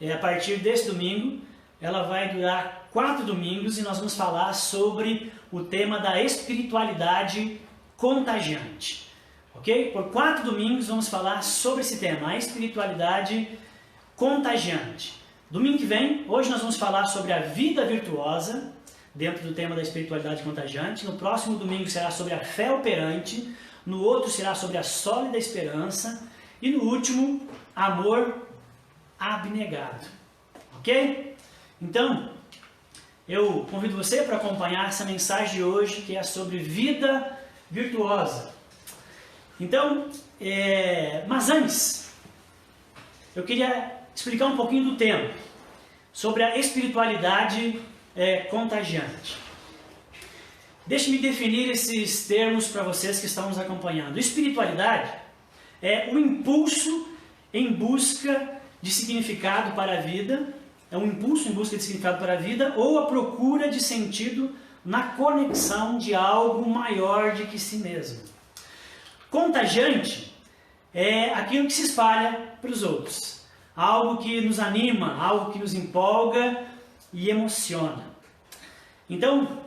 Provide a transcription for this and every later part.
a partir desse domingo. Ela vai durar 4 domingos e nós vamos falar sobre o tema da espiritualidade contagiante. Ok? Por 4 domingos vamos falar sobre esse tema, a espiritualidade contagiante. Domingo que vem, hoje nós vamos falar sobre a vida virtuosa, dentro do tema da espiritualidade contagiante. No próximo domingo será sobre a fé operante, no outro será sobre a sólida esperança e no último, amor abnegado. Ok? Então, eu convido você para acompanhar essa mensagem de hoje, que é sobre vida virtuosa. Então, mas antes, eu queria explicar um pouquinho do tema, sobre a espiritualidade contagiante. Deixe-me definir esses termos para vocês que estão nos acompanhando. Espiritualidade é um impulso em busca de significado para a vida, é um impulso em busca de significado para a vida ou a procura de sentido na conexão de algo maior de que si mesmo. Contagiante é aquilo que se espalha para os outros, algo que nos anima, algo que nos empolga e emociona. Então,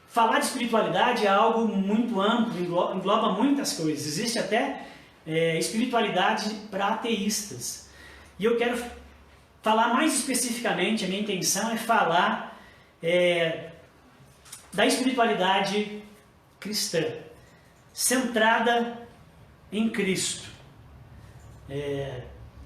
falar de espiritualidade é algo muito amplo, engloba muitas coisas. Existe até espiritualidade para ateístas. E eu quero falar mais especificamente, a minha intenção é falar da espiritualidade cristã, centrada em Cristo.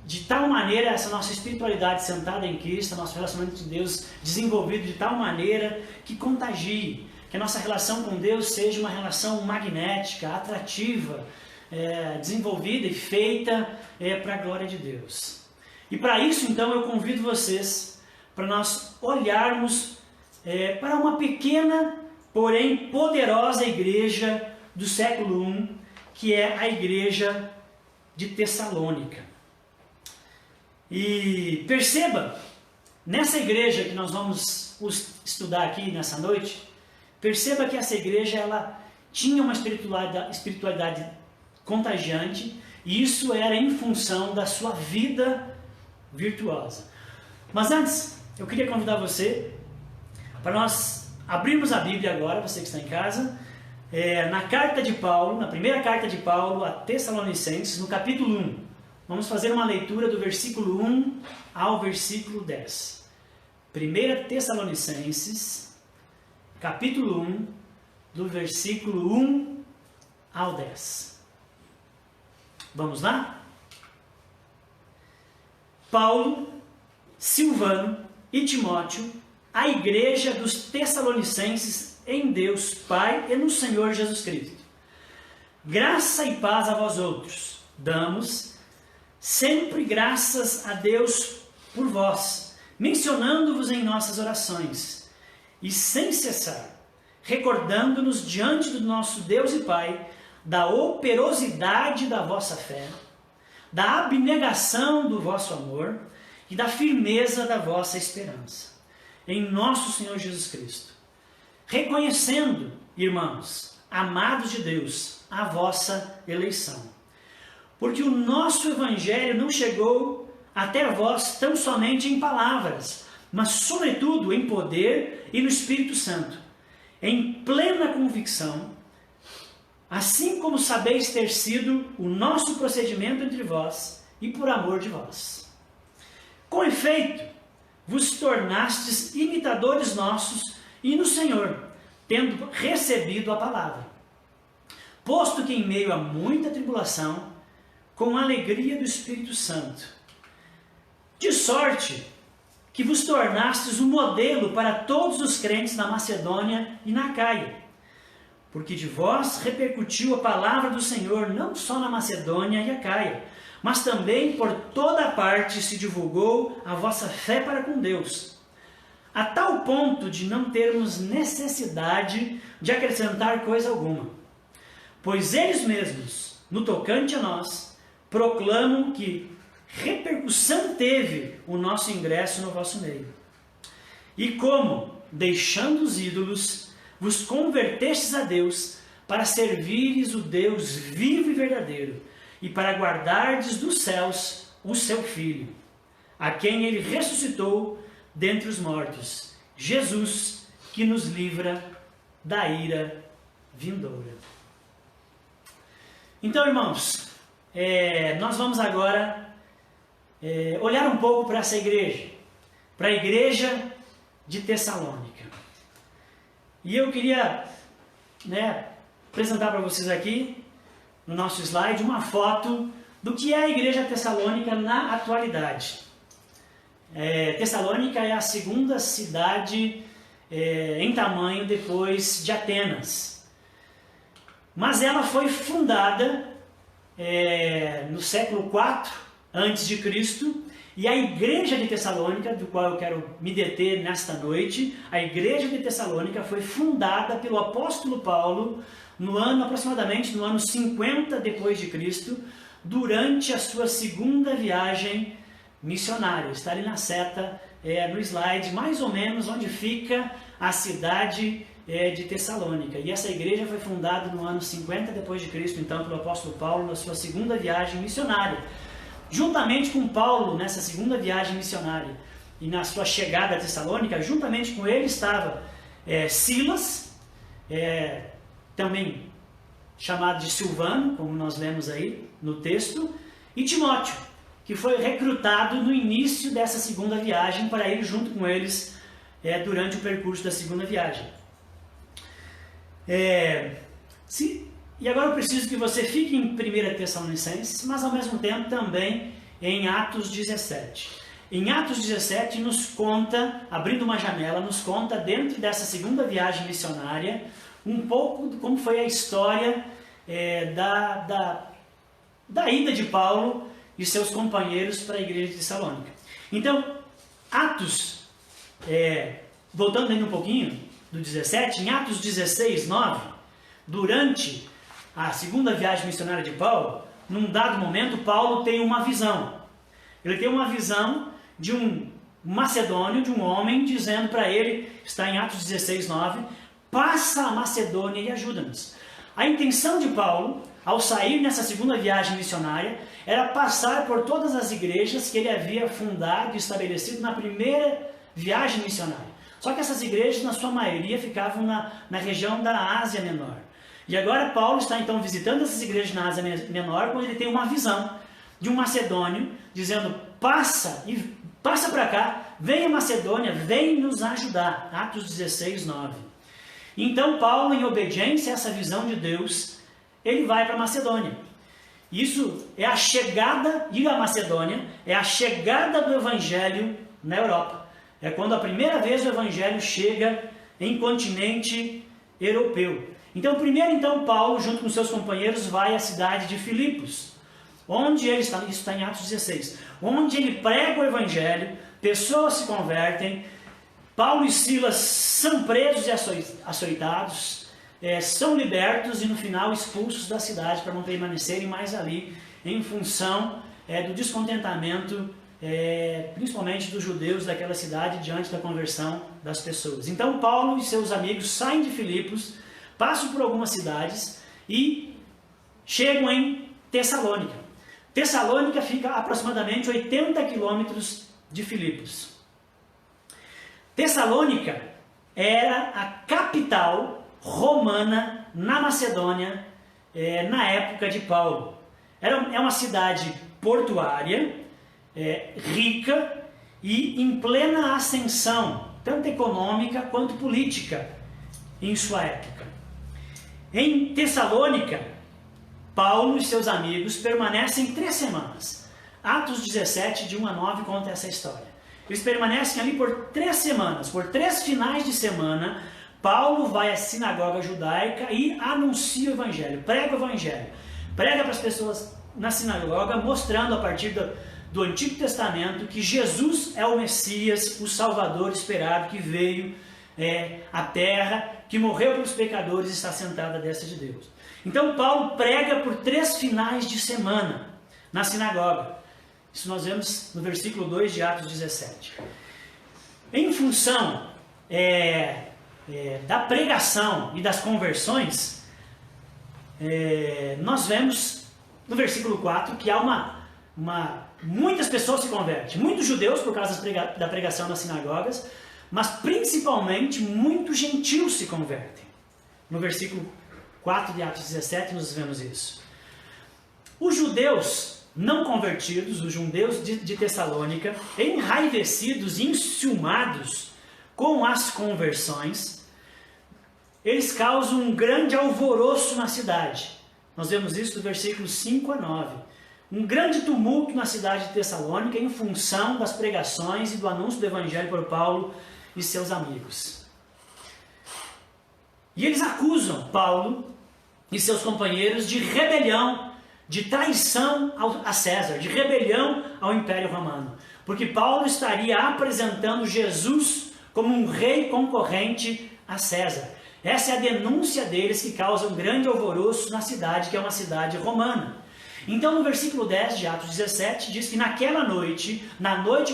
De tal maneira, essa nossa espiritualidade centrada em Cristo, nosso relacionamento com Deus desenvolvido de tal maneira que contagie, que a nossa relação com Deus seja uma relação magnética, atrativa, desenvolvida e feita para a glória de Deus. E para isso, então, eu convido vocês para nós olharmos para uma pequena, porém poderosa igreja do século I, que é a igreja de Tessalônica. E perceba, nessa igreja que nós vamos estudar aqui nessa noite, perceba que essa igreja ela tinha uma espiritualidade contagiante, e isso era em função da sua vida virtuosa. Mas antes, eu queria convidar você para nós abrirmos a Bíblia agora, você que está em casa, na carta de Paulo, na primeira carta de Paulo a Tessalonicenses, no capítulo 1. Vamos fazer uma leitura do versículo 1 ao versículo 10. 1 Tessalonicenses, capítulo 1, do versículo 1 ao 10. Vamos lá? Paulo, Silvano e Timóteo, a igreja dos Tessalonicenses em Deus Pai e no Senhor Jesus Cristo. Graça e paz a vós outros. Damos sempre graças a Deus por vós, mencionando-vos em nossas orações, e sem cessar, recordando-nos diante do nosso Deus e Pai, da operosidade da vossa fé, da abnegação do vosso amor e da firmeza da vossa esperança, em nosso Senhor Jesus Cristo. Reconhecendo, irmãos, amados de Deus, a vossa eleição. Porque o nosso Evangelho não chegou até vós tão somente em palavras, mas sobretudo em poder e no Espírito Santo, em plena convicção, assim como sabeis ter sido o nosso procedimento entre vós e por amor de vós. Com efeito, vos tornastes imitadores nossos e no Senhor, tendo recebido a palavra. Posto que em meio a muita tribulação, com a alegria do Espírito Santo, de sorte que vos tornastes um modelo para todos os crentes na Macedônia e na Acaia, porque de vós repercutiu a palavra do Senhor não só na Macedônia e Acaia, mas também por toda parte se divulgou a vossa fé para com Deus, a tal ponto de não termos necessidade de acrescentar coisa alguma. Pois eles mesmos, no tocante a nós, proclamam que repercussão teve o nosso ingresso no vosso meio. E como, deixando os ídolos, vos convertestes a Deus, para servires o Deus vivo e verdadeiro, e para guardardes dos céus o seu Filho, a quem ele ressuscitou dentre os mortos, Jesus, que nos livra da ira vindoura. Então, irmãos, nós vamos agora olhar um pouco para essa igreja, para a igreja de Tessalônica. E eu queria apresentar para vocês aqui, no nosso slide, uma foto do que é a igreja tessalônica na atualidade. Tessalônica é a segunda cidade em tamanho depois de Atenas. Mas ela foi fundada no século IV a.C., e a igreja de Tessalônica, do qual eu quero me deter nesta noite, a igreja de Tessalônica foi fundada pelo apóstolo Paulo aproximadamente no ano 50 depois de Cristo, durante a sua segunda viagem missionária. Está ali na seta, no slide, mais ou menos onde fica a cidade de Tessalônica. E essa igreja foi fundada no ano 50 depois de Cristo, então, pelo apóstolo Paulo, na sua segunda viagem missionária. Juntamente com Paulo, nessa segunda viagem missionária, e na sua chegada a Tessalônica, juntamente com ele estava Silas, também chamado de Silvano, como nós lemos aí no texto, e Timóteo, que foi recrutado no início dessa segunda viagem para ir junto com eles durante o percurso da segunda viagem. E agora eu preciso que você fique em 1 Tessalonicenses, mas ao mesmo tempo também em Atos 17. Em Atos 17 nos conta, abrindo uma janela, nos conta dentro dessa segunda viagem missionária, um pouco de como foi a história da ida de Paulo e seus companheiros para a igreja de Tessalônica. Então, Atos, voltando ainda um pouquinho do 17, em Atos 16, 9, durante a segunda viagem missionária de Paulo, num dado momento, Paulo tem uma visão. Ele tem uma visão de um macedônio, de um homem, dizendo para ele, está em Atos 16, 9, passa a Macedônia e ajuda-nos. A intenção de Paulo, ao sair nessa segunda viagem missionária, era passar por todas as igrejas que ele havia fundado e estabelecido na primeira viagem missionária. Só que essas igrejas, na sua maioria, ficavam na região da Ásia Menor. E agora Paulo está então visitando essas igrejas na Ásia Menor, quando ele tem uma visão de um macedônio, dizendo, passa para cá, vem a Macedônia, vem nos ajudar. Atos 16, 9. Então Paulo, em obediência a essa visão de Deus, ele vai para a Macedônia. Isso é a chegada, ir à Macedônia, é a chegada do Evangelho na Europa. É quando a primeira vez o Evangelho chega em continente europeu. Então, primeiro, Paulo, junto com seus companheiros, vai à cidade de Filipos, onde ele está, isso está em Atos 16, onde ele prega o Evangelho, pessoas se convertem, Paulo e Silas são presos e açoitados, são libertos e no final expulsos da cidade para não permanecerem mais ali, em função do descontentamento, principalmente dos judeus daquela cidade, diante da conversão das pessoas. Então, Paulo e seus amigos saem de Filipos, passam por algumas cidades e chegam em Tessalônica. Tessalônica fica a aproximadamente 80 quilômetros de Filipos. Tessalônica era a capital romana na Macedônia na época de Paulo. É uma cidade portuária, rica e em plena ascensão, tanto econômica quanto política, em sua época. Em Tessalônica, Paulo e seus amigos permanecem 3 semanas. Atos 17, de 1 a 9, conta essa história. Eles permanecem ali por 3 semanas, por 3 finais de semana. Paulo vai à sinagoga judaica e anuncia o Evangelho, prega o Evangelho. Prega para as pessoas na sinagoga, mostrando a partir do Antigo Testamento que Jesus é o Messias, o Salvador esperado que veio à terra, que morreu pelos pecadores e está sentado à destra de Deus. Então Paulo prega por 3 finais de semana na sinagoga. Isso nós vemos no versículo 2 de Atos 17. Em função da pregação e das conversões, nós vemos no versículo 4 que há uma muitas pessoas se convertem. Muitos judeus, por causa da pregação nas sinagogas, mas principalmente muitos gentios se convertem. No versículo 4 de Atos 17 nós vemos isso. Os judeus não convertidos, os judeus de Tessalônica, enraivecidos e enciumados com as conversões, eles causam um grande alvoroço na cidade. Nós vemos isso do versículo 5 a 9. Um grande tumulto na cidade de Tessalônica em função das pregações e do anúncio do evangelho por Paulo e seus amigos. E eles acusam Paulo e seus companheiros de rebelião, de traição a César, de rebelião ao Império Romano. Porque Paulo estaria apresentando Jesus como um rei concorrente a César. Essa é a denúncia deles que causa um grande alvoroço na cidade, que é uma cidade romana. Então no versículo 10 de Atos 17 diz que naquela noite,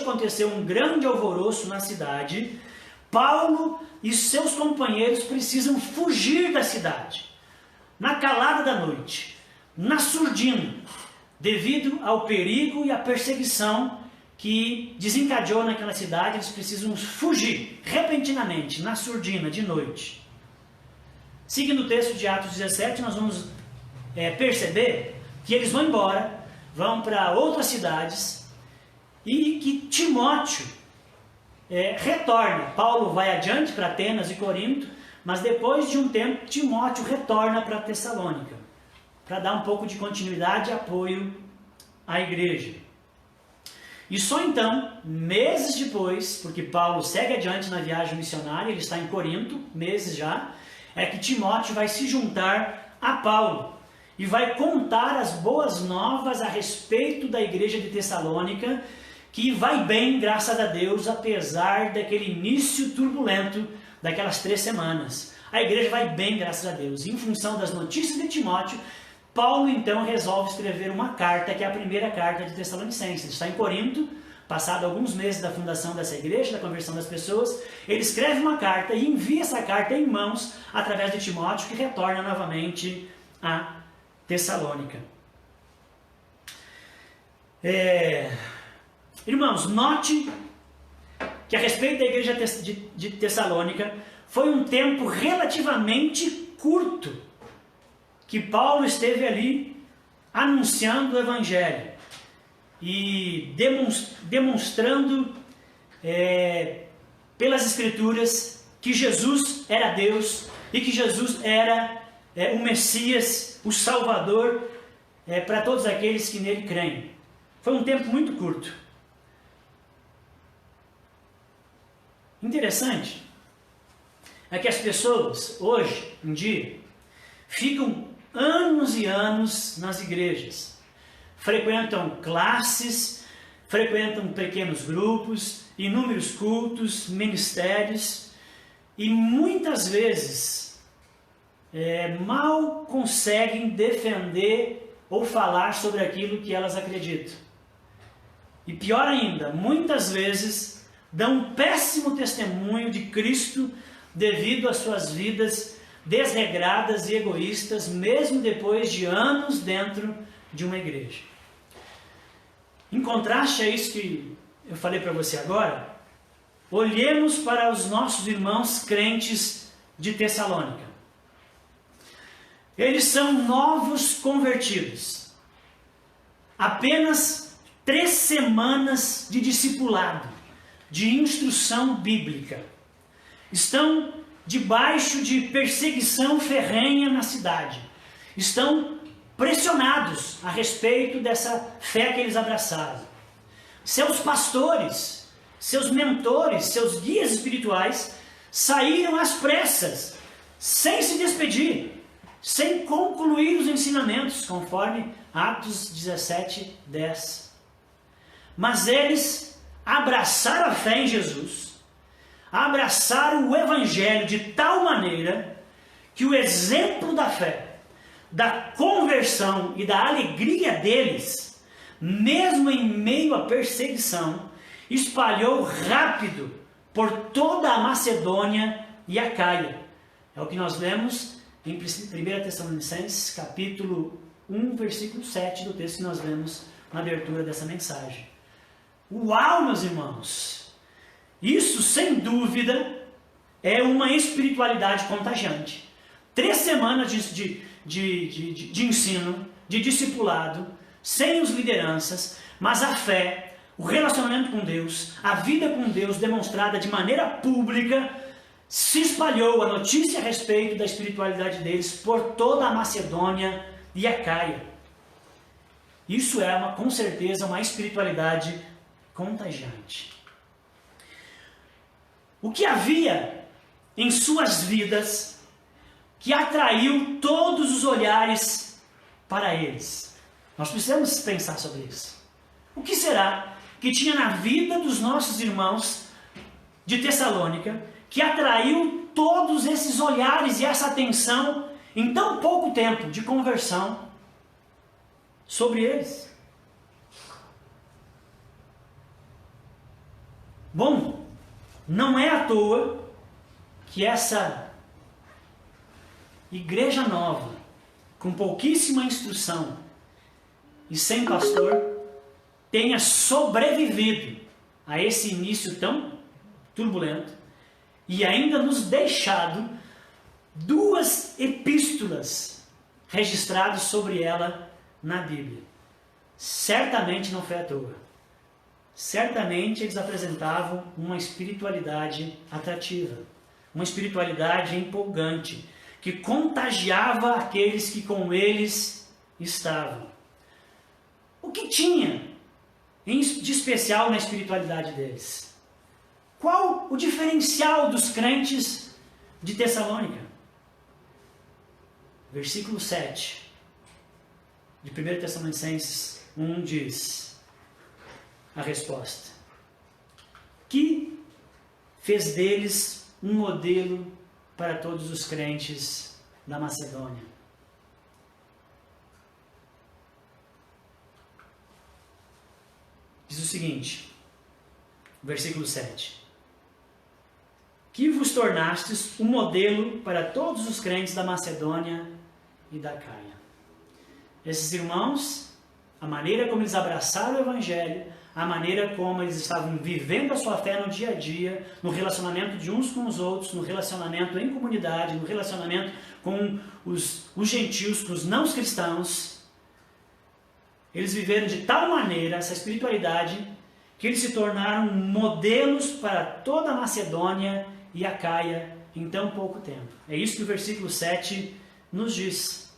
aconteceu um grande alvoroço na cidade. Paulo e seus companheiros precisam fugir da cidade, na calada da noite, na surdina, devido ao perigo e à perseguição que desencadeou naquela cidade. Eles precisam fugir repentinamente, na surdina, de noite. Seguindo o texto de Atos 17, nós vamos perceber que eles vão embora, vão para outras cidades, e que Timóteo retorna. Paulo vai adiante para Atenas e Corinto, mas depois de um tempo, Timóteo retorna para Tessalônica, para dar um pouco de continuidade e apoio à igreja. E só então, meses depois, porque Paulo segue adiante na viagem missionária, ele está em Corinto, meses já, é que Timóteo vai se juntar a Paulo e vai contar as boas novas a respeito da igreja de Tessalônica, que vai bem, graças a Deus, apesar daquele início turbulento daquelas 3 semanas. A igreja vai bem, graças a Deus. E em função das notícias de Timóteo, Paulo então resolve escrever uma carta, que é a primeira carta de Tessalonicenses. Ele está em Corinto, passado alguns meses da fundação dessa igreja, da conversão das pessoas, ele escreve uma carta e envia essa carta em mãos através de Timóteo, que retorna novamente a Tessalônica. Irmãos, note que a respeito da igreja de Tessalônica, foi um tempo relativamente curto que Paulo esteve ali anunciando o evangelho e demonstrando pelas escrituras que Jesus era Deus e que Jesus era o Messias, o Salvador para todos aqueles que nele creem. Foi um tempo muito curto. Interessante é que as pessoas, hoje em dia, ficam anos e anos nas igrejas, frequentam classes, frequentam pequenos grupos, inúmeros cultos, ministérios, e muitas vezes mal conseguem defender ou falar sobre aquilo que elas acreditam. E pior ainda, muitas vezes dão um péssimo testemunho de Cristo devido às suas vidas desregradas e egoístas, mesmo depois de anos dentro de uma igreja. Em contraste a isso que eu falei para você agora, olhemos para os nossos irmãos crentes de Tessalônica. Eles são novos convertidos. Apenas 3 semanas de discipulado, de instrução bíblica. Estão debaixo de perseguição ferrenha na cidade. Estão pressionados a respeito dessa fé que eles abraçaram. Seus pastores, seus mentores, seus guias espirituais saíram às pressas, sem se despedir, sem concluir os ensinamentos, conforme Atos 17, 10. Mas eles abraçaram a fé em Jesus, abraçaram o Evangelho de tal maneira que o exemplo da fé, da conversão e da alegria deles, mesmo em meio à perseguição, espalhou rápido por toda a Macedônia e a Acaia. É o que nós lemos em 1 Tessalonicenses, capítulo 1, versículo 7 do texto que nós lemos na abertura dessa mensagem. Uau, meus irmãos! Isso, sem dúvida, é uma espiritualidade contagiante. 3 semanas de ensino, de discipulado, sem as lideranças, mas a fé, o relacionamento com Deus, a vida com Deus demonstrada de maneira pública, se espalhou a notícia a respeito da espiritualidade deles por toda a Macedônia e a Acaia. Isso é, com certeza, uma espiritualidade contagiante. O que havia em suas vidas que atraiu todos os olhares para eles? Nós precisamos pensar sobre isso. O que será que tinha na vida dos nossos irmãos de Tessalônica que atraiu todos esses olhares e essa atenção em tão pouco tempo de conversão sobre eles? Bom, não é à toa que essa igreja nova, com pouquíssima instrução e sem pastor, tenha sobrevivido a esse início tão turbulento e ainda nos deixado 2 epístolas registradas sobre ela na Bíblia. Certamente não foi à toa. Certamente eles apresentavam uma espiritualidade atrativa, uma espiritualidade empolgante, que contagiava aqueles que com eles estavam. O que tinha de especial na espiritualidade deles? Qual o diferencial dos crentes de Tessalônica? Versículo 7 de 1 Tessalonicenses 1 diz a resposta: que fez deles um modelo para todos os crentes da Macedônia. Diz o seguinte, versículo 7: que vos tornastes um modelo para todos os crentes da Macedônia e da Acaia. Esses irmãos, a maneira como eles abraçaram o Evangelho, a maneira como eles estavam vivendo a sua fé no dia a dia, no relacionamento de uns com os outros, no relacionamento em comunidade, no relacionamento com os gentios, com os não cristãos, eles viveram de tal maneira essa espiritualidade que eles se tornaram modelos para toda a Macedônia e a Acaia em tão pouco tempo. É isso que o versículo 7 nos diz.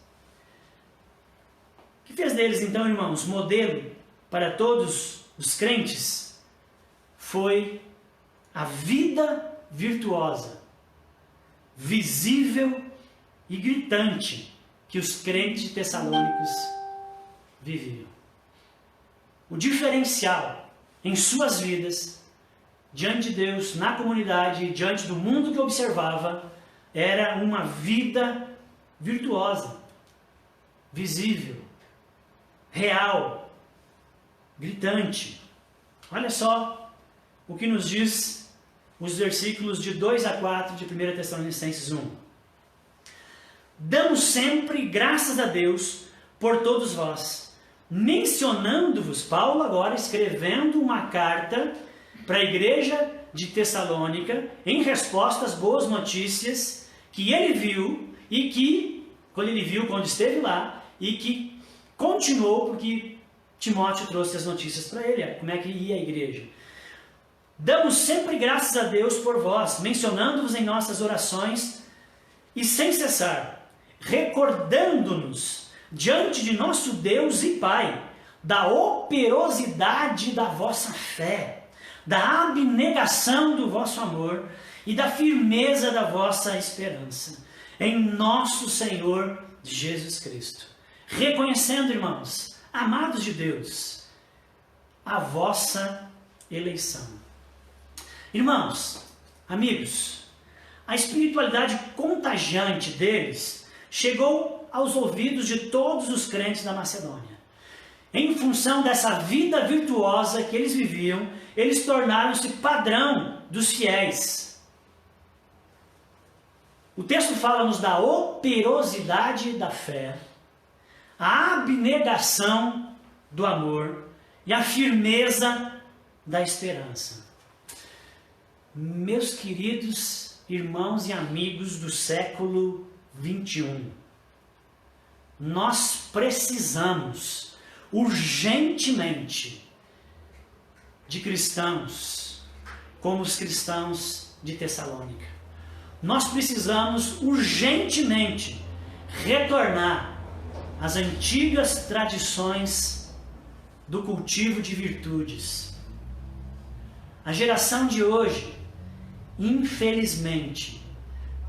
O que fez deles então, irmãos, modelo para todos os crentes foi a vida virtuosa, visível e gritante que os crentes tessalônicos viviam. O diferencial em suas vidas, diante de Deus, na comunidade, diante do mundo que observava, era uma vida virtuosa, visível, real, gritante. Olha só o que nos diz os versículos de 2 a 4 de 1 Tessalonicenses 1. Damos sempre graças a Deus por todos vós, mencionando-vos, Paulo agora escrevendo uma carta para a igreja de Tessalônica, em resposta às boas notícias que ele viu, e que, quando esteve lá, e que continuou, porque Timóteo trouxe as notícias para ele, como é que ia a igreja. Damos sempre graças a Deus por vós, mencionando-vos em nossas orações, e sem cessar, recordando-nos diante de nosso Deus e Pai, da operosidade da vossa fé, da abnegação do vosso amor e da firmeza da vossa esperança, em nosso Senhor Jesus Cristo. Reconhecendo, irmãos, amados de Deus, a vossa eleição. Irmãos, amigos, a espiritualidade contagiante deles chegou aos ouvidos de todos os crentes da Macedônia. Em função dessa vida virtuosa que eles viviam, eles tornaram-se padrão dos fiéis. O texto fala-nos da operosidade da fé, a abnegação do amor e a firmeza da esperança. Meus queridos irmãos e amigos do século 21, nós precisamos urgentemente de cristãos como os cristãos de Tessalônica. Nós precisamos urgentemente retornar às antigas tradições do cultivo de virtudes. A geração de hoje, infelizmente,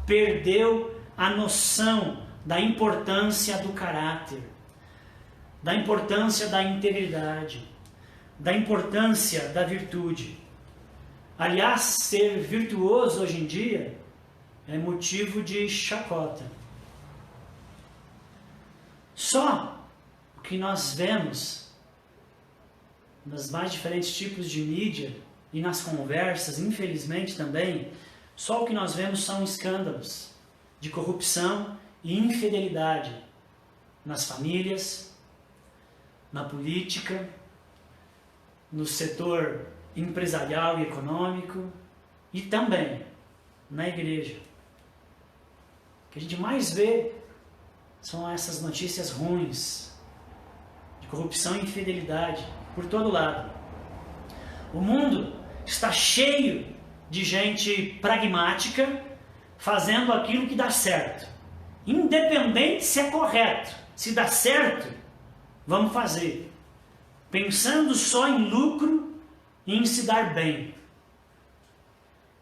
perdeu a noção da importância do caráter, da importância da integridade, da importância da virtude. Aliás, ser virtuoso hoje em dia é motivo de chacota. Só o que nós vemos nos mais diferentes tipos de mídia e nas conversas, infelizmente também, só o que nós vemos são escândalos de corrupção e infidelidade nas famílias, na política, no setor empresarial e econômico e também na igreja. O que a gente mais vê são essas notícias ruins de corrupção e infidelidade por todo lado. O mundo está cheio de gente pragmática fazendo aquilo que dá certo, independente se é correto. Se dá certo, vamos fazer, pensando só em lucro e em se dar bem.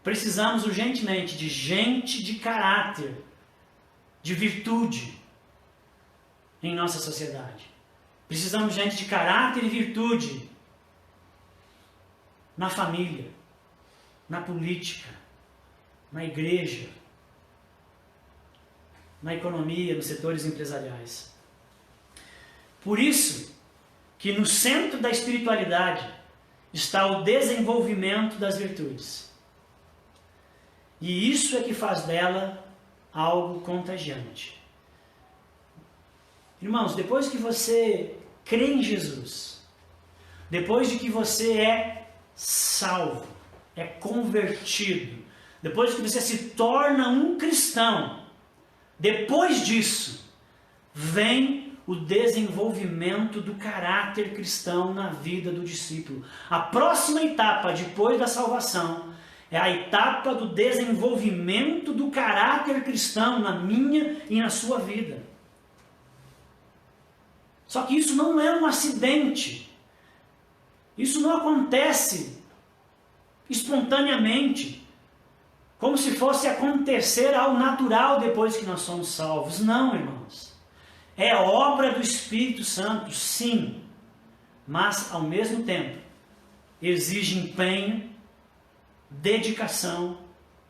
Precisamos urgentemente de gente de caráter, de virtude em nossa sociedade. Precisamos de gente de caráter e virtude na família, na política, na igreja, na economia, nos setores empresariais. Por isso que no centro da espiritualidade está o desenvolvimento das virtudes. E isso é que faz dela algo contagiante. Irmãos, depois que você crê em Jesus, depois de que você é salvo, é convertido, depois que você se torna um cristão, depois disso, vem o desenvolvimento do caráter cristão na vida do discípulo. A próxima etapa, depois da salvação, é a etapa do desenvolvimento do caráter cristão na minha e na sua vida. Só que isso não é um acidente. Isso não acontece espontaneamente, como se fosse acontecer ao natural depois que nós somos salvos. Não, irmãos. É obra do Espírito Santo, sim, mas ao mesmo tempo exige empenho, dedicação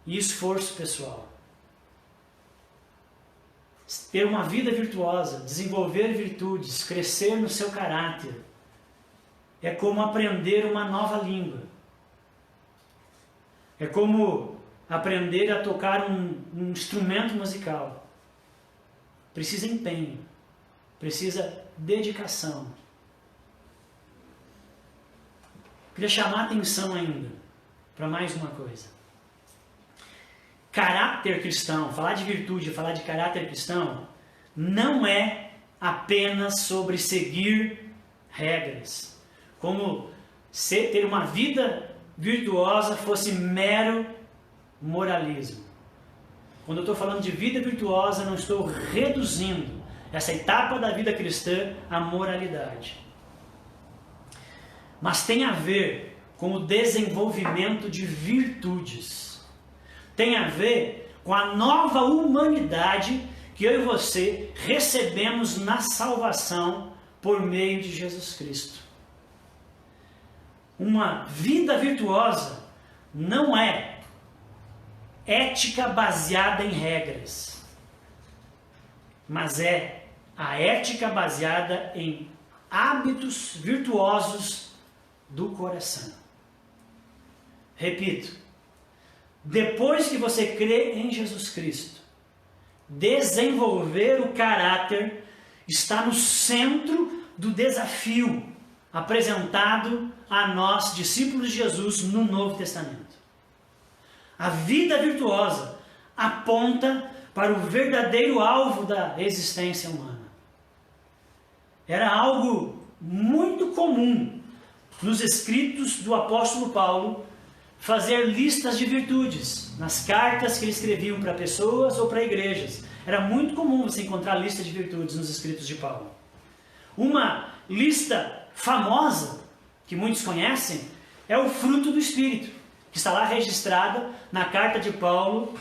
e esforço pessoal. Ter uma vida virtuosa, desenvolver virtudes, crescer no seu caráter, é como aprender uma nova língua. É como aprender a tocar um instrumento musical. Precisa empenho, precisa dedicação. Queria chamar a atenção ainda para mais uma coisa. Caráter cristão, falar de virtude, falar de caráter cristão, não é apenas sobre seguir regras. Como se ter uma vida virtuosa fosse mero moralismo. Quando eu estou falando de vida virtuosa, não estou reduzindo essa etapa da vida cristã à moralidade. Mas tem a ver com o desenvolvimento de virtudes. Tem a ver com a nova humanidade que eu e você recebemos na salvação por meio de Jesus Cristo. Uma vida virtuosa não é ética baseada em regras, mas é a ética baseada em hábitos virtuosos do coração. Repito, depois que você crê em Jesus Cristo, desenvolver o caráter está no centro do desafio apresentado a nós, discípulos de Jesus, no Novo Testamento. A vida virtuosa aponta para o verdadeiro alvo da existência humana. Era algo muito comum nos escritos do apóstolo Paulo fazer listas de virtudes, nas cartas que ele escrevia para pessoas ou para igrejas. Era muito comum você encontrar lista de virtudes nos escritos de Paulo. Uma lista famosa, que muitos conhecem, é o fruto do Espírito, que está lá registrada na carta de Paulo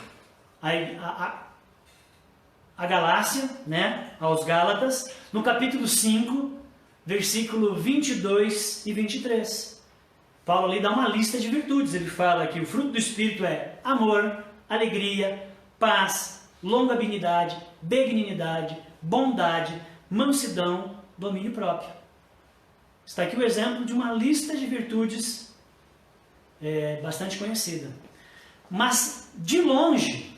a Galácia, né, aos Gálatas, no capítulo 5, versículo 22 e 23. Paulo ali dá uma lista de virtudes. Ele fala que o fruto do Espírito é amor, alegria, paz, longanimidade, benignidade, bondade, mansidão, domínio próprio. Está aqui o exemplo de uma lista de virtudes bastante conhecida. Mas de longe,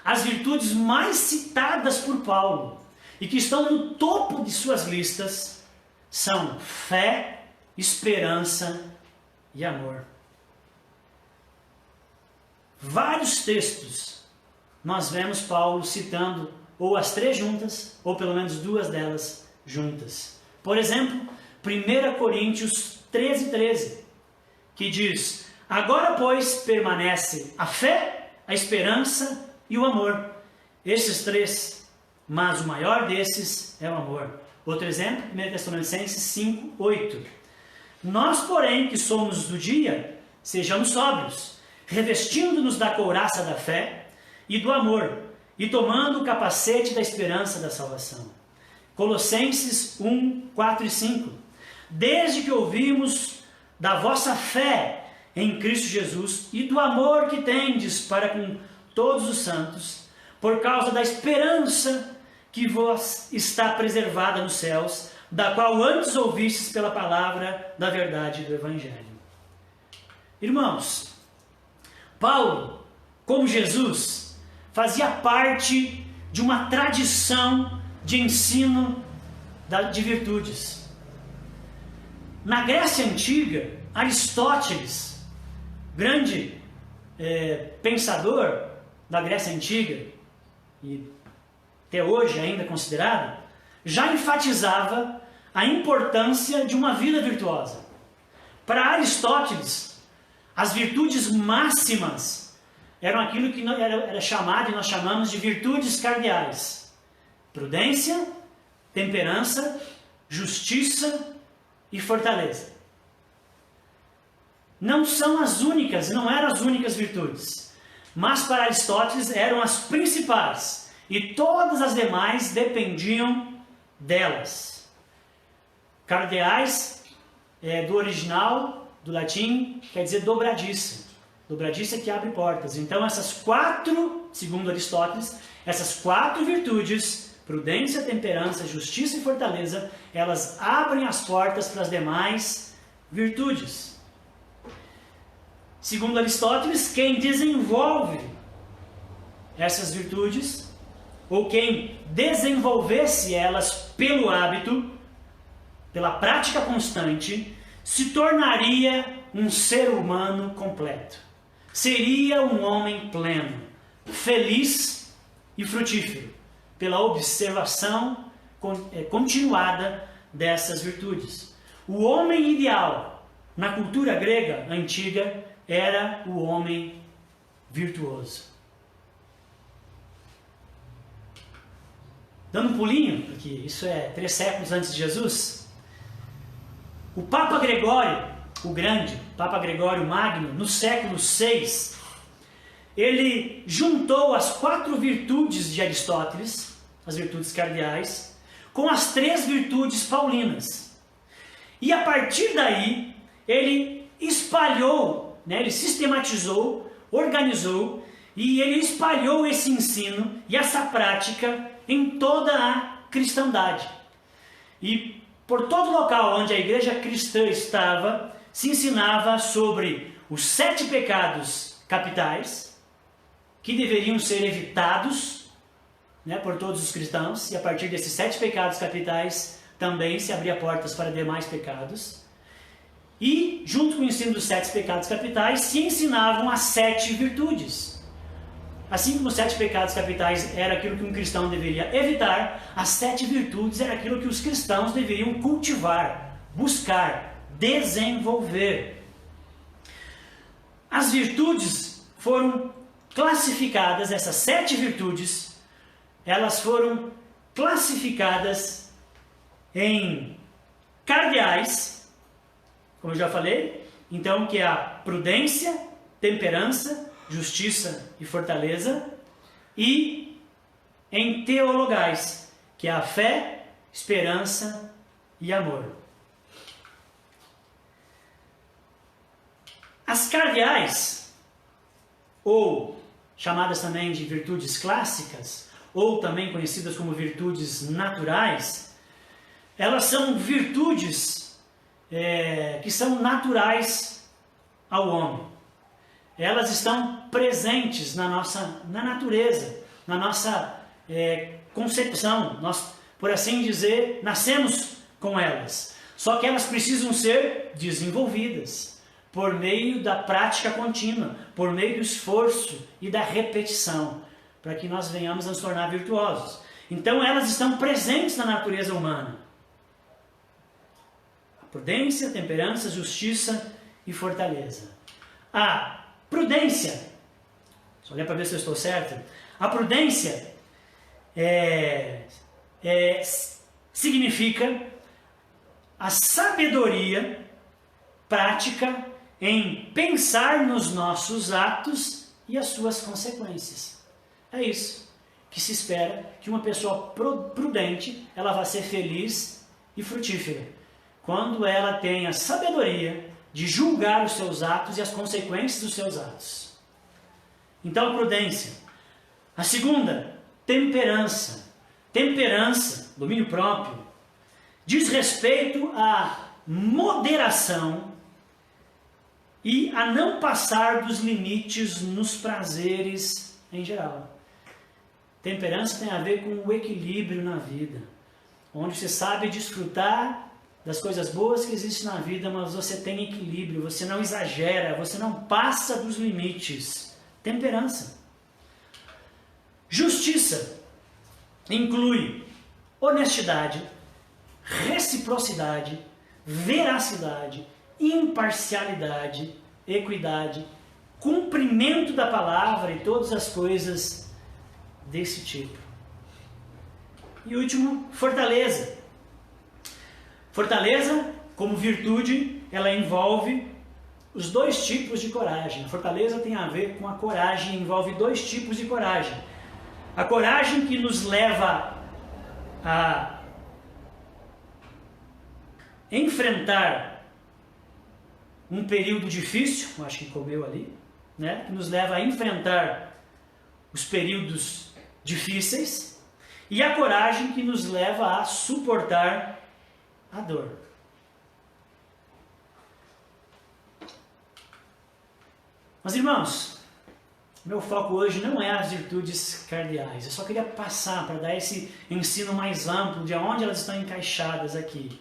as virtudes mais citadas por Paulo e que estão no topo de suas listas são fé, esperança e amor. Vários textos nós vemos Paulo citando ou as três juntas, ou pelo menos duas delas juntas. Por exemplo, 1 Coríntios 13, que diz: agora, pois, permanece a fé, a esperança e o amor. Esses três, mas o maior desses é o amor. Outro exemplo, 1 Tessalonicenses 5:8. Nós, porém, que somos do dia, sejamos sóbrios, revestindo-nos da couraça da fé e do amor, e tomando o capacete da esperança da salvação. Colossenses 1:4 e 5. Desde que ouvimos da vossa fé em Cristo Jesus e do amor que tendes para com todos os santos, por causa da esperança que vos está preservada nos céus, da qual antes ouvistes pela palavra da verdade do Evangelho. Irmãos, Paulo, como Jesus, fazia parte de uma tradição de ensino de virtudes. Na Grécia Antiga, Aristóteles, grande pensador da Grécia Antiga, e até hoje ainda considerado, já enfatizava a importância de uma vida virtuosa. Para Aristóteles, as virtudes máximas eram aquilo que era chamado, e nós chamamos de virtudes cardeais: prudência, temperança, justiça e fortaleza. Não são as únicas, não eram as únicas virtudes, mas para Aristóteles eram as principais, e todas as demais dependiam delas. Cardeais, do original, do latim, quer dizer dobradiça. Dobradiça que abre portas. Então essas quatro, segundo Aristóteles, essas quatro virtudes, prudência, temperança, justiça e fortaleza, elas abrem as portas para as demais virtudes. Segundo Aristóteles, quem desenvolve essas virtudes, ou quem desenvolvesse elas pelo hábito, pela prática constante, se tornaria um ser humano completo. Seria um homem pleno, feliz e frutífero, pela observação continuada dessas virtudes. O homem ideal, na cultura grega antiga, era o homem virtuoso. Dando um pulinho, porque isso é 3 séculos antes de Jesus, o Papa Gregório, o Grande, Papa Gregório Magno, no século VI, ele juntou as 4 virtudes de Aristóteles, as virtudes cardeais, com as 3 virtudes paulinas. E a partir daí, ele espalhou, ele sistematizou, organizou, e ele espalhou esse ensino e essa prática em toda a cristandade. E por todo local onde a igreja cristã estava, se ensinava sobre os 7 pecados capitais, que deveriam ser evitados por todos os cristãos, e a partir desses 7 pecados capitais, também se abria portas para demais pecados. E, junto com o ensino dos 7 pecados capitais, se ensinavam as 7 virtudes. Assim como os 7 pecados capitais era aquilo que um cristão deveria evitar, as 7 virtudes era aquilo que os cristãos deveriam cultivar, buscar, desenvolver. As virtudes foram classificadas, essas 7 virtudes, elas foram classificadas em cardeais, como eu já falei, então que é a prudência, temperança, justiça e fortaleza, e em teologais, que é a fé, esperança e amor. As cardeais, ou chamadas também de virtudes clássicas, ou também conhecidas como virtudes naturais, elas são virtudes que são naturais ao homem. Elas estão presentes na natureza, na nossa concepção. Nós, por assim dizer, nascemos com elas. Só que elas precisam ser desenvolvidas por meio da prática contínua, por meio do esforço e da repetição, para que nós venhamos a nos tornar virtuosos. Então elas estão presentes na natureza humana. A prudência, temperança, justiça e fortaleza. A prudência, só olhar para ver se eu estou certo. A prudência significa a sabedoria prática em pensar nos nossos atos e as suas consequências. É isso que se espera, que uma pessoa prudente, ela vai ser feliz e frutífera, quando ela tem a sabedoria de julgar os seus atos e as consequências dos seus atos. Então, prudência. A segunda, temperança. Temperança, domínio próprio, diz respeito à moderação e a não passar dos limites nos prazeres em geral. Temperança tem a ver com o equilíbrio na vida, onde você sabe desfrutar das coisas boas que existem na vida, mas você tem equilíbrio, você não exagera, você não passa dos limites. Temperança. Justiça inclui honestidade, reciprocidade, veracidade, imparcialidade, equidade, cumprimento da palavra e todas as coisas desse tipo. E último, fortaleza. Fortaleza, como virtude, ela envolve os 2 tipos de coragem. A fortaleza tem a ver com a coragem, envolve 2 tipos de coragem. A coragem que nos leva a enfrentar um período difícil, acho que comeu ali, né? Que nos leva a enfrentar os períodos difíceis, e a coragem que nos leva a suportar a dor. Mas, irmãos, meu foco hoje não é as virtudes cardeais. Eu só queria passar para dar esse ensino mais amplo de onde elas estão encaixadas aqui.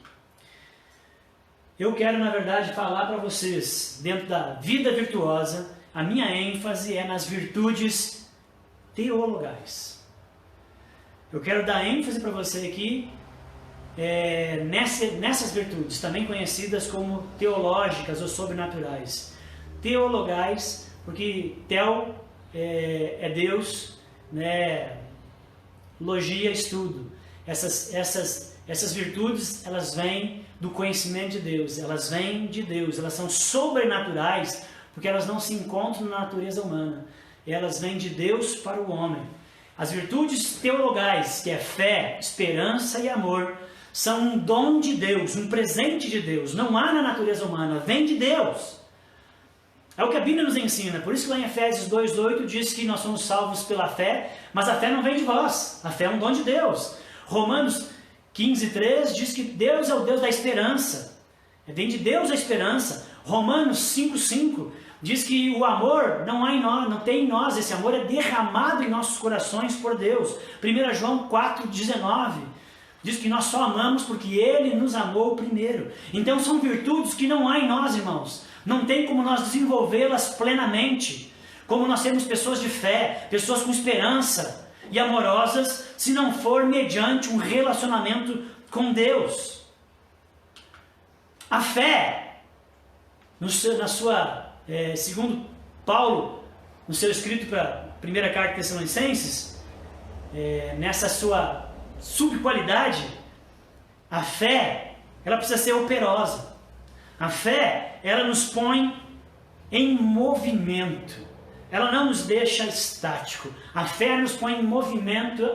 Eu quero, na verdade, falar para vocês, dentro da vida virtuosa, a minha ênfase é nas virtudes teologais. Eu quero dar ênfase para você aqui nessas virtudes, também conhecidas como teológicas ou sobrenaturais. Teologais, porque teo é Deus, né? Logia, estudo. Essas virtudes, elas vêm do conhecimento de Deus, elas vêm de Deus, elas são sobrenaturais, porque elas não se encontram na natureza humana, elas vêm de Deus para o homem. As virtudes teologais, que é fé, esperança e amor, são um dom de Deus, um presente de Deus, não há na natureza humana, vem de Deus. É o que a Bíblia nos ensina, por isso que lá em Efésios 2,8 diz que nós somos salvos pela fé, mas a fé não vem de vós, a fé é um dom de Deus. Romanos 15,3 diz que Deus é o Deus da esperança, vem de Deus a esperança. Romanos 5,5 diz que o amor não há em nós, não tem em nós, esse amor é derramado em nossos corações por Deus. 1 João 4,19 Diz que nós só amamos porque Ele nos amou primeiro. Então são virtudes que não há em nós, irmãos. Não tem como nós desenvolvê-las plenamente. Como nós sermos pessoas de fé, pessoas com esperança e amorosas, se não for mediante um relacionamento com Deus. A fé, segundo Paulo, no seu escrito para a primeira carta de Tessalonicenses, nessa sua subqualidade, a fé, ela precisa ser operosa. A fé, ela nos põe em movimento. Ela não nos deixa estático. A fé nos põe em movimento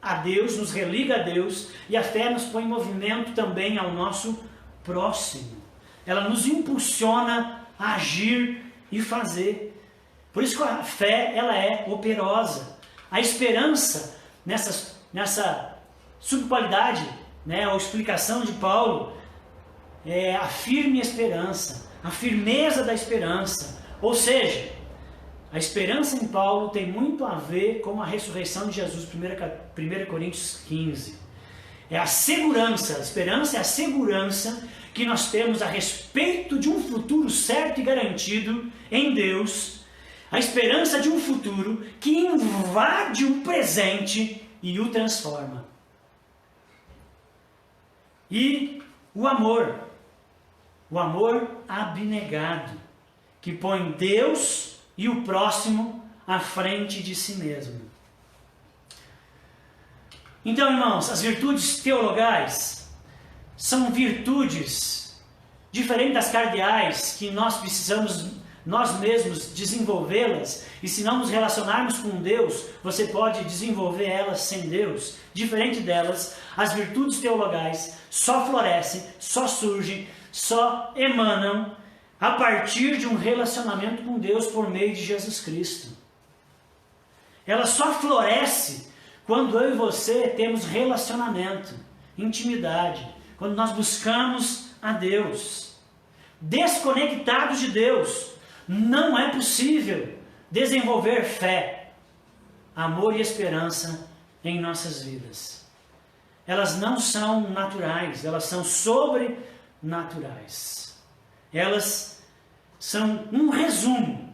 a Deus, nos religa a Deus, e a fé nos põe em movimento também ao nosso próximo. Ela nos impulsiona a agir e fazer. Por isso que a fé, ela é operosa. A esperança, nessa subqualidade, ou explicação de Paulo, é a firme esperança, a firmeza da esperança. Ou seja, a esperança em Paulo tem muito a ver com a ressurreição de Jesus, 1 Coríntios 15. É a segurança, a esperança é a segurança que nós temos a respeito de um futuro certo e garantido em Deus. A esperança de um futuro que invade o presente e o transforma. E o amor abnegado, que põe Deus e o próximo à frente de si mesmo. Então, irmãos, as virtudes teologais são virtudes diferentes das cardeais, que nós precisamos nós mesmos desenvolvê-las, e se não nos relacionarmos com Deus, você pode desenvolver elas sem Deus. Diferente delas, as virtudes teologais só florescem, só surgem, só emanam a partir de um relacionamento com Deus por meio de Jesus Cristo. Ela só floresce quando eu e você temos relacionamento, intimidade, quando nós buscamos a Deus. Desconectados de Deus, não é possível desenvolver fé, amor e esperança em nossas vidas. Elas não são naturais, elas são sobrenaturais. Elas são um resumo.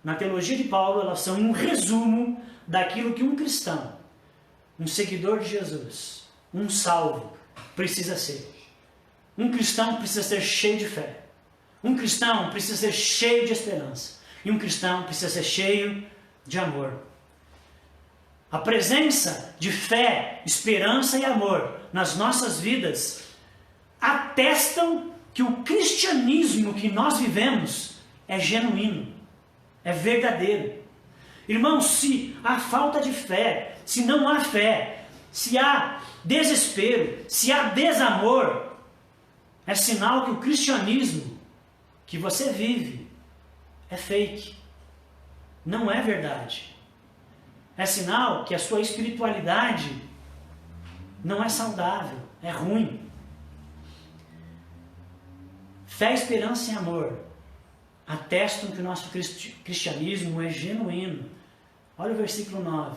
Na teologia de Paulo, elas são um resumo daquilo que um cristão, um seguidor de Jesus, um salvo, precisa ser. Um cristão precisa ser cheio de fé. Um cristão precisa ser cheio de esperança. E um cristão precisa ser cheio de amor. A presença de fé, esperança e amor nas nossas vidas atestam que o cristianismo que nós vivemos é genuíno, é verdadeiro. Irmãos, se há falta de fé, se não há fé, se há desespero, se há desamor, é sinal que o cristianismo que você vive é fake, não é verdade. É sinal que a sua espiritualidade não é saudável, é ruim. Fé, esperança e amor atestam que o nosso cristianismo é genuíno. Olha o versículo 9.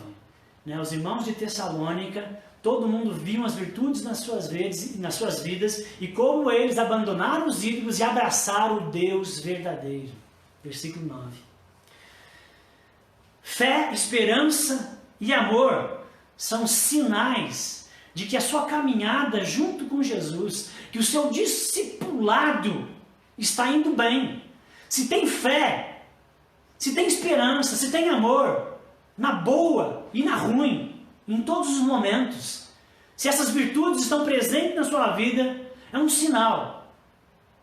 Os irmãos de Tessalônica, todo mundo viu as virtudes nas suas vidas e como eles abandonaram os ídolos e abraçaram o Deus verdadeiro. Versículo 9. Fé, esperança e amor são sinais de que a sua caminhada junto com Jesus, que o seu discipulado está indo bem. Se tem fé, se tem esperança, se tem amor, na boa e na ruim, em todos os momentos, se essas virtudes estão presentes na sua vida, é um sinal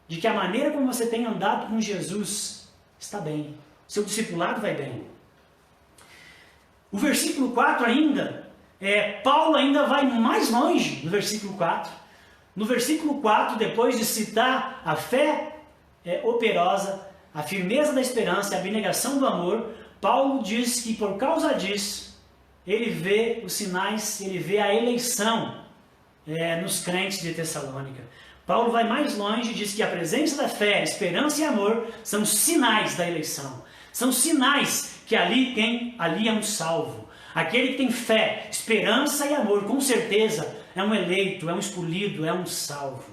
de que a maneira como você tem andado com Jesus está bem. Seu discipulado vai bem. O versículo 4 ainda, Paulo ainda vai mais longe no versículo 4. No versículo 4, depois de citar a fé operosa, a firmeza da esperança e a abnegação do amor, Paulo diz que por causa disso, ele vê os sinais, ele vê a eleição nos crentes de Tessalônica. Paulo vai mais longe e diz que a presença da fé, esperança e amor são sinais da eleição. São sinais que ali é um salvo. Aquele que tem fé, esperança e amor, com certeza, é um eleito, é um escolhido, é um salvo.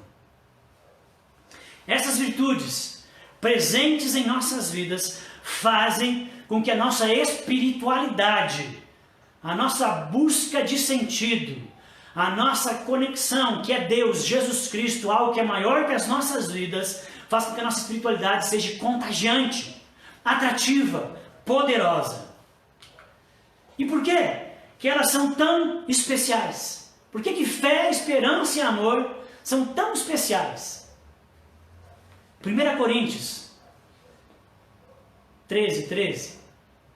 Essas virtudes presentes em nossas vidas fazem com que a nossa espiritualidade, a nossa busca de sentido, a nossa conexão, que é Deus, Jesus Cristo, algo que é maior que as nossas vidas, faça com que a nossa espiritualidade seja contagiante, atrativa, poderosa. E por quê que elas são tão especiais? Por que fé, esperança e amor são tão especiais? 1 Coríntios 13,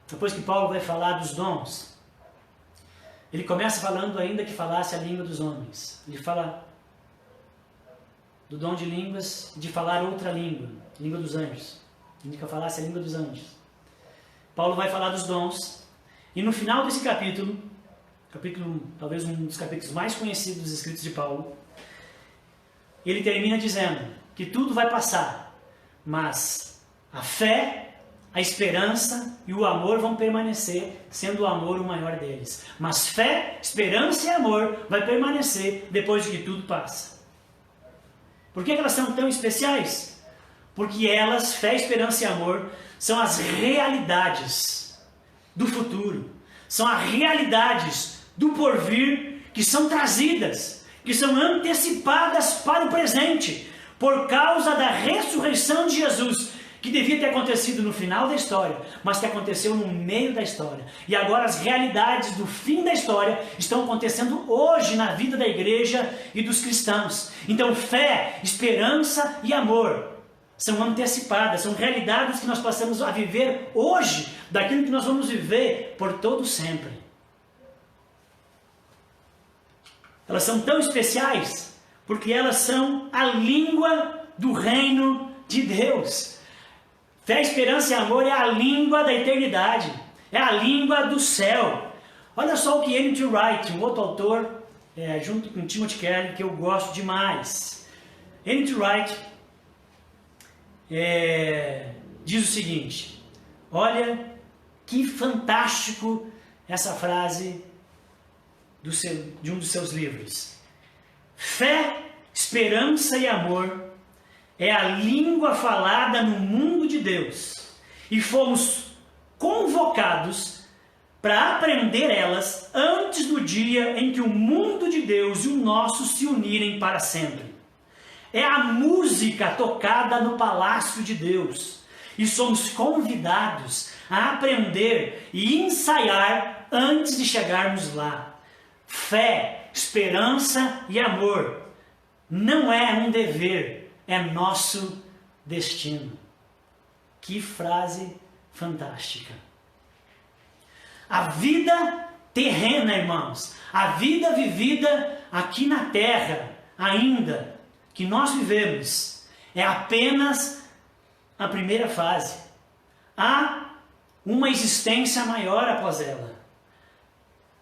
depois que Paulo vai falar dos dons, ele começa falando ainda que falasse a língua dos homens. Ele fala do dom de línguas, de falar outra língua, língua dos anjos. Ainda que eu falasse a língua dos anjos. Paulo vai falar dos dons, e no final desse capítulo talvez um dos capítulos mais conhecidos dos escritos de Paulo, ele termina dizendo que tudo vai passar, mas a fé, a esperança e o amor vão permanecer, sendo o amor o maior deles. Mas fé, esperança e amor vai permanecer depois de que tudo passa. Por que elas são tão especiais? Porque elas, fé, esperança e amor, são as realidades do futuro. São as realidades do porvir que são trazidas, que são antecipadas para o presente, por causa da ressurreição de Jesus, que devia ter acontecido no final da história, mas que aconteceu no meio da história. E agora as realidades do fim da história estão acontecendo hoje na vida da igreja e dos cristãos. Então fé, esperança e amor são antecipadas, são realidades que nós passamos a viver hoje, daquilo que nós vamos viver por todo sempre. Elas são tão especiais porque elas são a língua do reino de Deus. Fé, esperança e amor é a língua da eternidade, é a língua do céu. Olha só o que N.T. Wright, um outro autor, junto com Timothy Keller, que eu gosto demais. N.T. Wright diz o seguinte: olha que fantástico essa frase de um dos seus livros. Fé, esperança e amor é a língua falada no mundo de Deus, e fomos convocados para aprender elas antes do dia em que o mundo de Deus e o nosso se unirem para sempre. É a música tocada no palácio de Deus, e somos convidados a aprender e ensaiar antes de chegarmos lá. Fé, esperança e amor não é um dever, é nosso destino. Que frase fantástica. A vida terrena, irmãos, a vida vivida aqui na terra, ainda que nós vivemos, é apenas a primeira fase. Há uma existência maior após ela.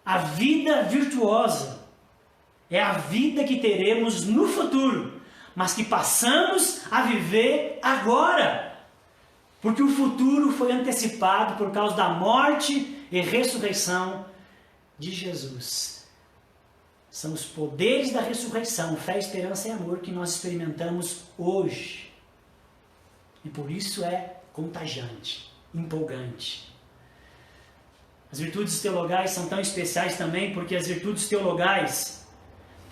A vida virtuosa é a vida que teremos no futuro, mas que passamos a viver agora, porque o futuro foi antecipado por causa da morte e ressurreição de Jesus. São os poderes da ressurreição, fé, esperança e amor, que nós experimentamos hoje. E por isso é contagiante, empolgante. As virtudes teologais são tão especiais também porque as virtudes teologais,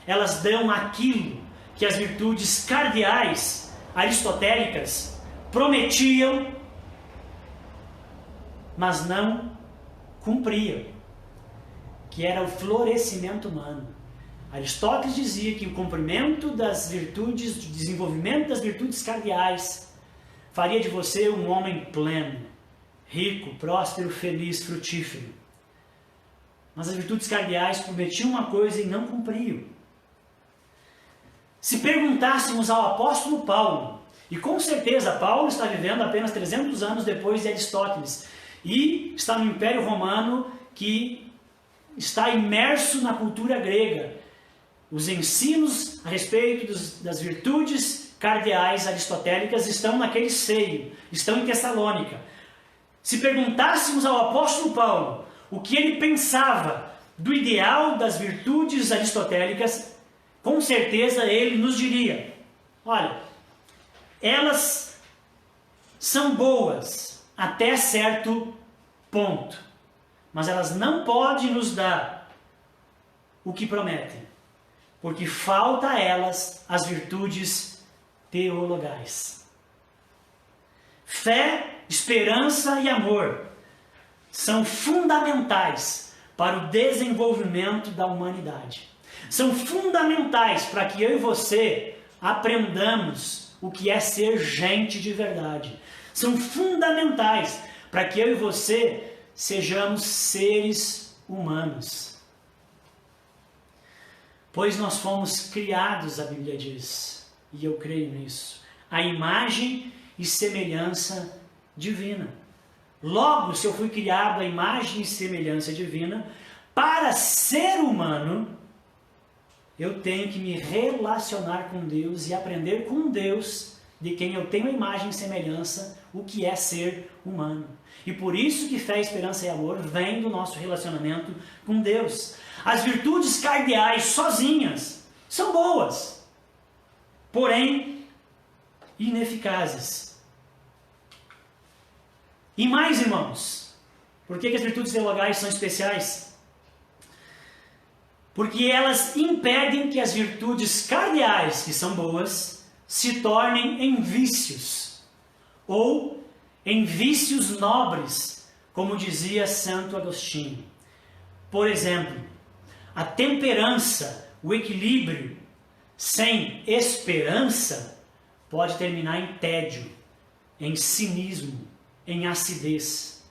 elas dão aquilo que as virtudes cardeais aristotélicas prometiam, mas não cumpriam, que era o florescimento humano. Aristóteles dizia que o cumprimento das virtudes, o desenvolvimento das virtudes cardeais, faria de você um homem pleno, rico, próspero, feliz, frutífero. Mas as virtudes cardeais prometiam uma coisa e não cumpriam. Se perguntássemos ao apóstolo Paulo, e com certeza Paulo está vivendo apenas 300 anos depois de Aristóteles, e está no Império Romano, que está imerso na cultura grega. Os ensinos a respeito das virtudes cardeais aristotélicas estão naquele seio, estão em Tessalônica. Se perguntássemos ao apóstolo Paulo o que ele pensava do ideal das virtudes aristotélicas, com certeza ele nos diria: olha, elas são boas até certo ponto, mas elas não podem nos dar o que prometem, porque falta a elas as virtudes teologais. Fé, esperança e amor são fundamentais para o desenvolvimento da humanidade. São fundamentais para que eu e você aprendamos o que é ser gente de verdade. São fundamentais para que eu e você sejamos seres humanos. Pois nós fomos criados, a Bíblia diz, e eu creio nisso, à imagem e semelhança divina. Logo, se eu fui criado à imagem e semelhança divina, para ser humano, eu tenho que me relacionar com Deus e aprender com Deus, de quem eu tenho a imagem e semelhança, o que é ser humano. E por isso que fé, esperança e amor vem do nosso relacionamento com Deus. As virtudes cardeais sozinhas são boas, porém ineficazes. E mais, irmãos, por que as virtudes teologais são especiais? Porque elas impedem que as virtudes cardeais, que são boas, se tornem em vícios, ou em vícios nobres, como dizia Santo Agostinho. Por exemplo, a temperança, o equilíbrio, sem esperança, pode terminar em tédio, em cinismo, em acidez,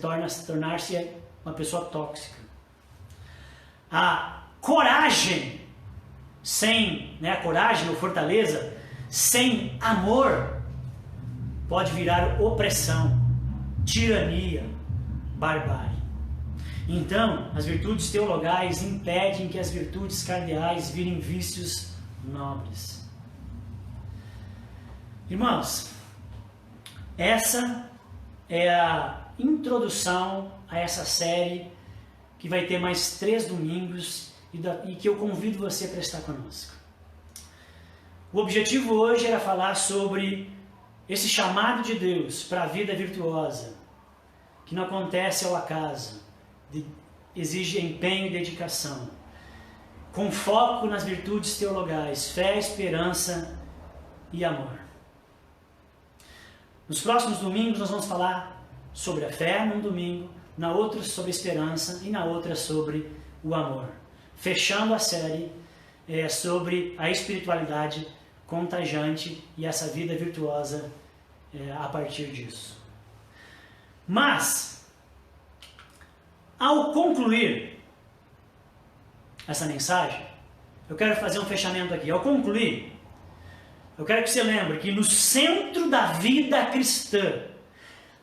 tornar-se uma pessoa tóxica. A coragem, a coragem ou fortaleza, sem amor, pode virar opressão, tirania, barbárie. Então, as virtudes teologais impedem que as virtudes cardeais virem vícios nobres. Irmãos, essa é a introdução a essa série que vai ter mais 3 domingos e que eu convido você para estar conosco. O objetivo hoje era falar sobre esse chamado de Deus para a vida virtuosa, que não acontece ao acaso, exige empenho e dedicação, com foco nas virtudes teologais, fé, esperança e amor. Nos próximos domingos nós vamos falar sobre a fé num domingo, na outra sobre a esperança e na outra sobre o amor. Fechando a série sobre a espiritualidade contagiante e essa vida virtuosa a partir disso. Mas, ao concluir essa mensagem, eu quero fazer um fechamento aqui. Ao concluir, eu quero que você lembre que no centro da vida cristã,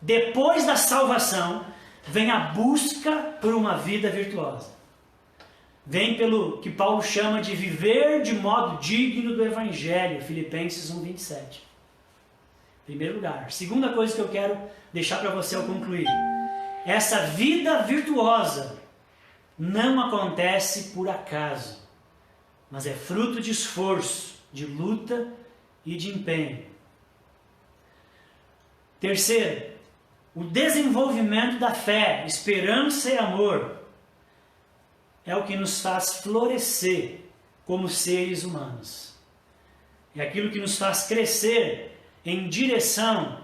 depois da salvação, vem a busca por uma vida virtuosa. Vem pelo que Paulo chama de viver de modo digno do Evangelho, Filipenses 1:27. Primeiro lugar. Segunda coisa que eu quero deixar para você ao concluir. Essa vida virtuosa não acontece por acaso, mas é fruto de esforço, de luta e de empenho. Terceiro, o desenvolvimento da fé, esperança e amor é o que nos faz florescer como seres humanos. É aquilo que nos faz crescer em direção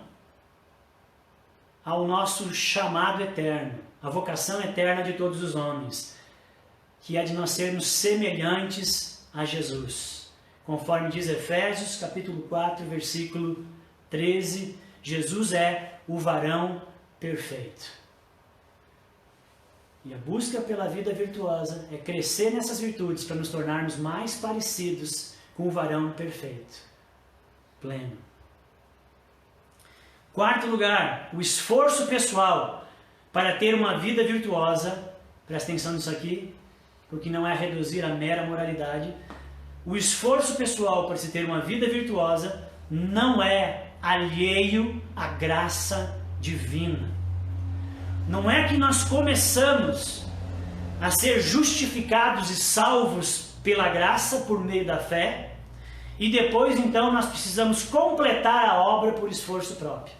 ao nosso chamado eterno, a vocação eterna de todos os homens, que é de nós sermos semelhantes a Jesus. Conforme diz Efésios, capítulo 4, versículo 13, Jesus é o varão perfeito. E a busca pela vida virtuosa é crescer nessas virtudes para nos tornarmos mais parecidos com o varão perfeito, pleno. Quarto lugar, o esforço pessoal para ter uma vida virtuosa. Presta atenção nisso aqui, porque não é reduzir a mera moralidade. O esforço pessoal para se ter uma vida virtuosa não é alheio à graça divina. Não é que nós começamos a ser justificados e salvos pela graça, por meio da fé, e depois então nós precisamos completar a obra por esforço próprio.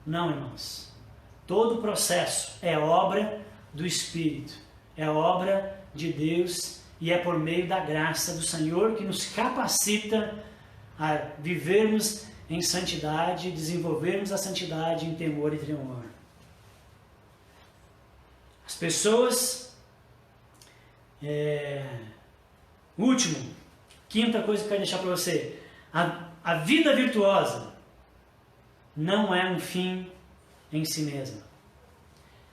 Não, irmãos. Todo o processo é obra do Espírito, é obra de Deus e é por meio da graça do Senhor que nos capacita a vivermos em santidade, desenvolvermos a santidade em temor e tremor. As pessoas... Último, quinta coisa que eu quero deixar para você. A vida virtuosa não é um fim em si mesma.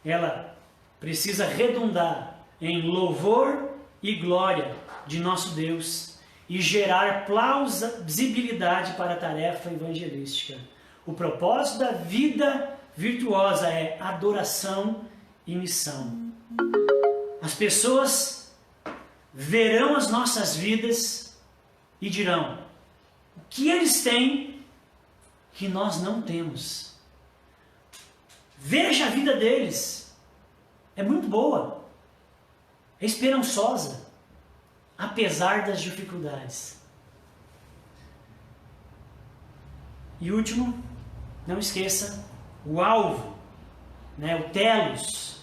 Ela precisa redundar em louvor e glória de nosso Deus e gerar plausibilidade para a tarefa evangelística. O propósito da vida virtuosa é adoração e missão. As pessoas verão as nossas vidas e dirão: o que eles têm que nós não temos? Veja a vida deles, é muito boa, é esperançosa, apesar das dificuldades. E último, não esqueça, o alvo, o telos,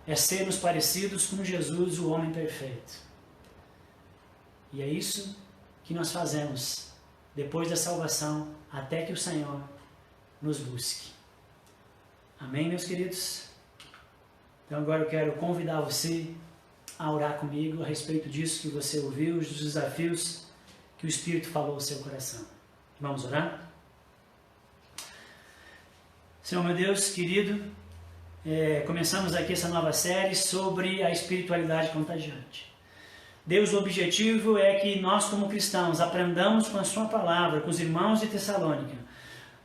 é sermos parecidos com Jesus, o homem perfeito. E é isso que nós fazemos depois da salvação, até que o Senhor nos busque. Amém, meus queridos? Então agora eu quero convidar você a orar comigo a respeito disso que você ouviu, dos desafios que o Espírito falou ao seu coração. Vamos orar? Senhor meu Deus, querido, começamos aqui essa nova série sobre a espiritualidade contagiante. Deus, o objetivo é que nós como cristãos aprendamos com a sua palavra, com os irmãos de Tessalônica.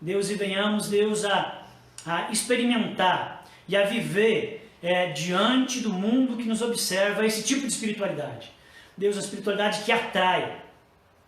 Deus, e venhamos, Deus, a experimentar e a viver diante do mundo que nos observa esse tipo de espiritualidade. Deus, a espiritualidade que atrai,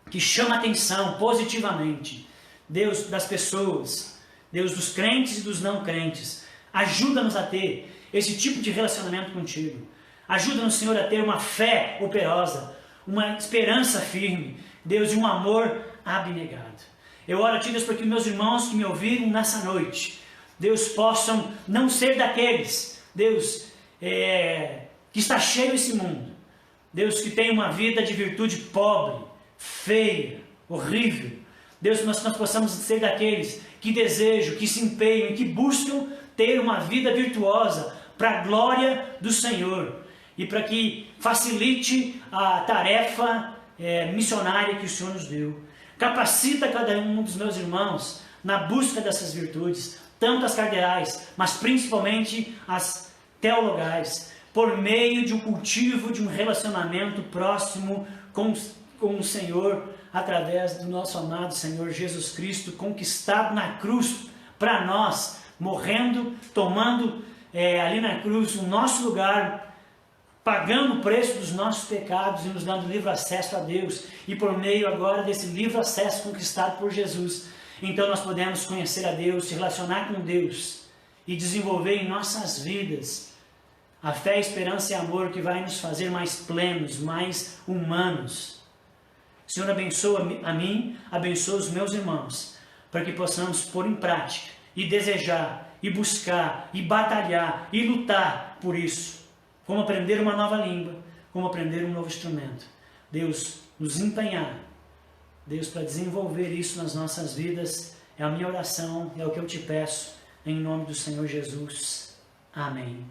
que chama a atenção positivamente. Deus, das pessoas, Deus, dos crentes e dos não crentes. Ajuda-nos a ter esse tipo de relacionamento contigo. Ajuda-nos, Senhor, a ter uma fé operosa, uma esperança firme, Deus, e um amor abnegado. Eu oro a Ti, Deus, para que meus irmãos que me ouviram nessa noite, Deus, possam não ser daqueles, Deus, que está cheio esse mundo. Deus, que tem uma vida de virtude pobre, feia, horrível. Deus, que nós possamos ser daqueles que desejam, que se empenham, que buscam ter uma vida virtuosa para a glória do Senhor e para que facilite a tarefa missionária que o Senhor nos deu. Capacita cada um dos meus irmãos na busca dessas virtudes, tanto as cardeais, mas principalmente as teologais, por meio de um cultivo, de um relacionamento próximo com o Senhor, através do nosso amado Senhor Jesus Cristo, conquistado na cruz para nós, morrendo, tomando ali na cruz o nosso lugar, pagando o preço dos nossos pecados e nos dando livre acesso a Deus. E por meio agora desse livre acesso conquistado por Jesus, então nós podemos conhecer a Deus, se relacionar com Deus e desenvolver em nossas vidas a fé, esperança e amor que vai nos fazer mais plenos, mais humanos. Senhor, abençoa a mim, abençoa os meus irmãos, para que possamos pôr em prática e desejar, e buscar, e batalhar, e lutar por isso. Como aprender uma nova língua, como aprender um novo instrumento. Deus, nos empenhar, Deus, para desenvolver isso nas nossas vidas, é a minha oração, é o que eu te peço, em nome do Senhor Jesus. Amém.